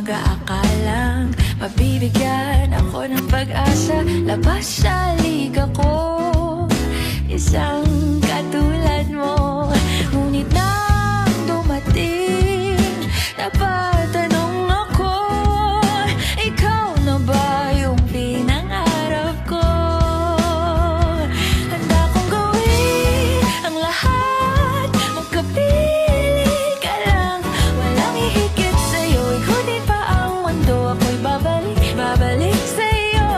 mag-aakalang mabibigyan ako ng pag-asa. Labas sa liga ko, isang katulad mo. Ngunit nang dumating, napatanong ako, ikaw na ba yung pinangarap ko? Handa kong gawin ang lahat, magkapili ka lang. Walang hihigit sa'yo, ikutin pa ang mundo. Ako'y babalik sa'yo.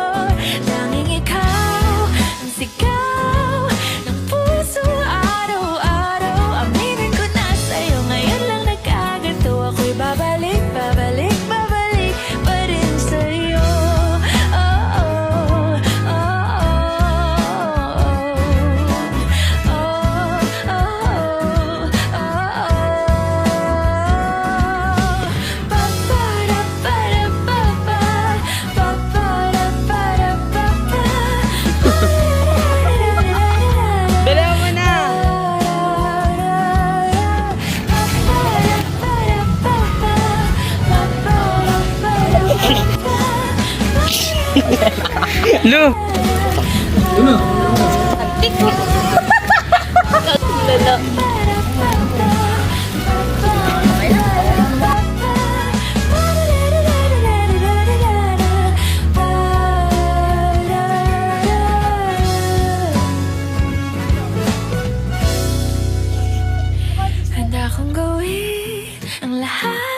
Tanging ikaw ang sigaw ng puso araw-araw. Aminin ko na sa'yo, ngayon lang nagkaganto. Ako'y babalik pa rin sa'yo. Oh, oh, oh, oh, oh, oh, Dalawa mo na! Lu! Handa kong gawin ang lahat.